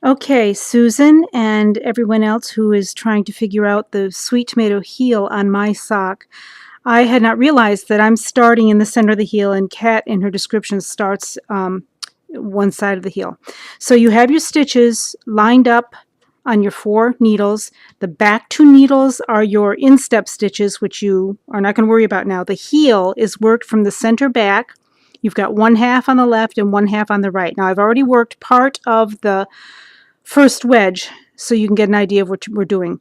Okay, Susan and everyone else who is trying to figure out the sweet tomato heel on my sock, I had not realized that I'm starting in the center of the heel, and Kat in her description starts one side of the heel. So you have your stitches lined up on your 4 needles. The back 2 needles are your instep stitches, which you are not going to worry about now. The heel is worked from the center back. You've got 1/2 on the left and 1/2 on the right. Now I've already worked part of the first wedge so you can get an idea of what we're doing.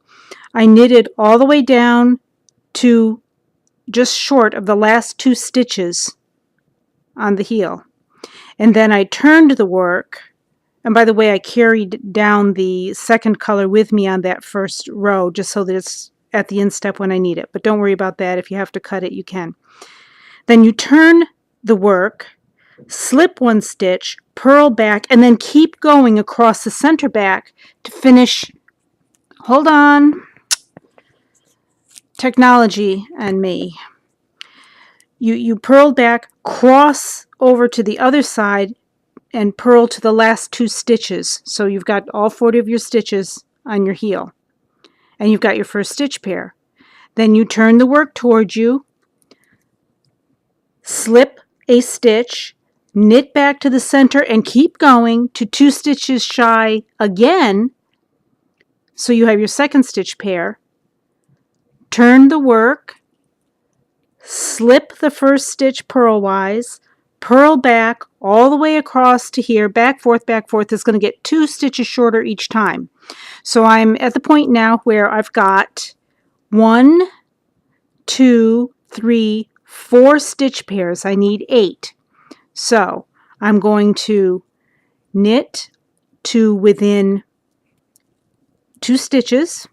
I knitted all the way down to just short of the last 2 stitches on the heel, and then I turned the work. And by the way, I carried down the second color with me on that first row just so that it's at the instep when I need it, but don't worry about that. If you have to cut it, you can. Then you turn the work, slip 1 stitch, purl back, and then keep going across the center back to finish. Hold on. Technology and me. You purl back, cross over to the other side, and purl to the last 2 stitches. So you've got all 40 of your stitches on your heel. And you've got your first stitch pair. Then you turn the work towards you, slip a stitch, knit back to the center, and keep going to 2 stitches shy again. So you have your second stitch pair. Turn the work, slip the first stitch purlwise, purl back all the way across to here, back, forth, is going to get 2 stitches shorter each time. So I'm at the point now where I've got 1, 2, 3, 4 stitch pairs. I need 8. So I'm going to knit to within 2 stitches.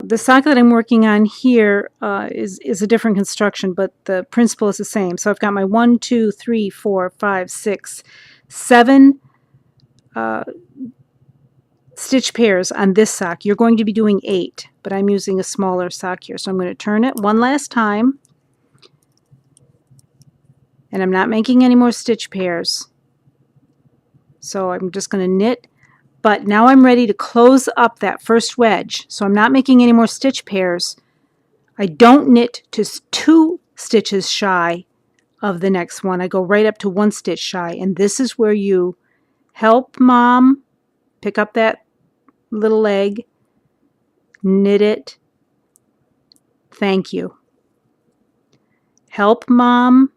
The sock that I'm working on here is a different construction, but the principle is the same. So I've got my 1, 2, 3, 4, 5, 6, 7 stitch pairs on this sock. You're going to be doing 8, but I'm using a smaller sock here. So I'm going to turn it one last time, and I'm not making any more stitch pairs. So I'm just going to knit. But now I'm ready to close up that first wedge. So I'm not making any more stitch pairs. I don't knit to 2 stitches shy of the next one. I go right up to 1 stitch shy. And this is where you help mom pick up that little leg, knit it, thank you. Help mom,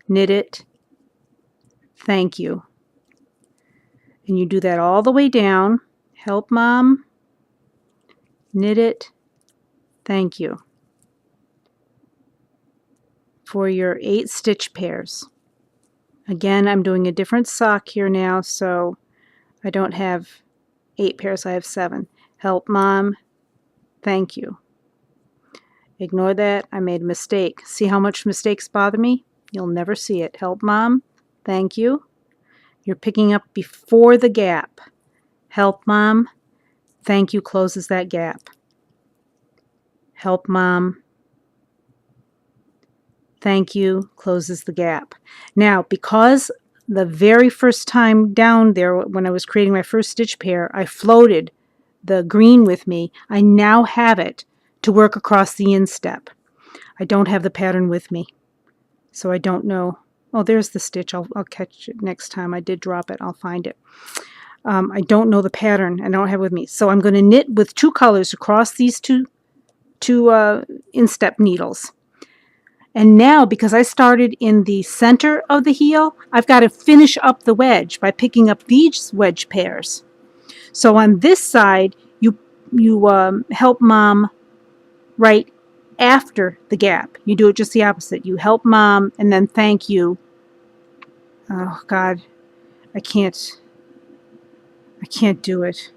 knit it, thank you. And you do that all the way down. Help mom, knit it, thank you. For your 8 stitch pairs. Again, I'm doing a different sock here now, so I don't have 8 pairs, I have 7. Help mom, thank you. Ignore that, I made a mistake. See how much mistakes bother me? You'll never see it. Help mom, thank you. You're picking up before the gap. Help mom, thank you closes that gap. Help mom, thank you closes the gap. Now, because the very first time down there when I was creating my first stitch pair, I floated the green with me, I now have it to work across the instep. I don't have the pattern with me, so I don't know. Oh, there's the stitch. I'll catch it next time. I did drop it. I'll find it. I don't know the pattern. I don't have it with me. So I'm going to knit with 2 colors across these two instep needles. And now, because I started in the center of the heel, I've got to finish up the wedge by picking up these wedge pairs. So on this side, you help mom right after the gap. You do it just the opposite. You help mom and then thank you. Oh God, I can't do it.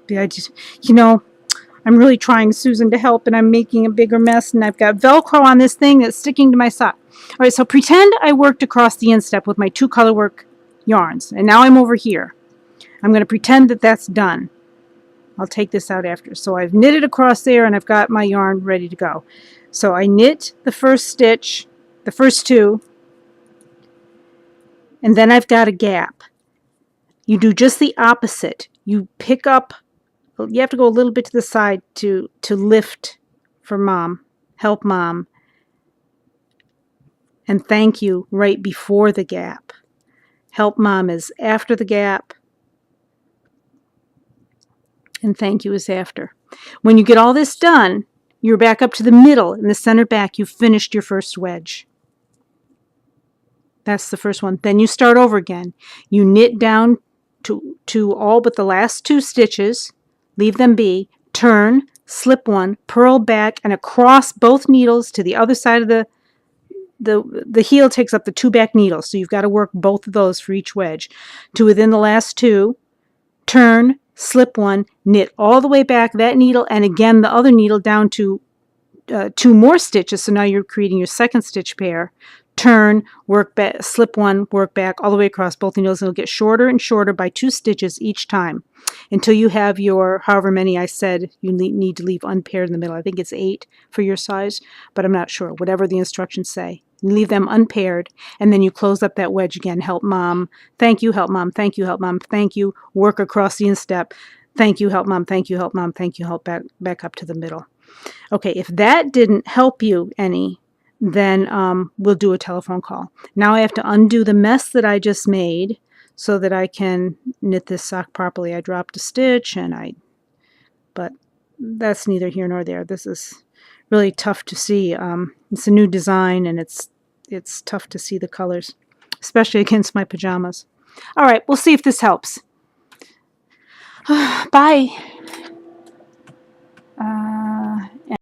I just, I'm really trying, Susan, to help, and I'm making a bigger mess, and I've got Velcro on this thing that's sticking to my sock. All right, so pretend I worked across the instep with my 2 color work yarns, and now I'm over here. I'm going to pretend that that's done. I'll take this out after. So I've knitted across there, and I've got my yarn ready to go. So I knit the first stitch, the first 2, and then I've got a gap. You do just the opposite. You pick up, you have to go a little bit to the side to lift for mom, help mom, and thank you right before the gap. Help mom is after the gap, and thank you is after. When you get all this done, you're back up to the middle. In the center back, you've finished your first wedge. That's the first one. Then you start over again. You knit down to all but the last 2 stitches, leave them be, turn, slip one, purl back, and across both needles to the other side of the heel takes up the 2 back needles, so you've got to work both of those for each wedge. To within the last 2, turn, slip one, knit all the way back that needle, and again the other needle down to 2 more stitches, so now you're creating your second stitch pair. Turn, work back, slip one, work back all the way across both needles, and it'll get shorter and shorter by 2 stitches each time until you have your however many I said you need to leave unpaired in the middle. I think it's 8 for your size, but I'm not sure. Whatever the instructions say. You leave them unpaired, and then you close up that wedge again. Help mom, thank you, help mom, thank you, help mom, thank you. Work across the instep. Thank you, help mom, thank you, help mom, thank you, help back up to the middle. Okay, if that didn't help you any, then we'll do a telephone call. Now I have to undo the mess that I just made so that I can knit this sock properly. I dropped a stitch, but that's neither here nor there. This is really tough to see. It's a new design, and it's tough to see the colors, especially against my pajamas. All right, we'll see if this helps. Bye.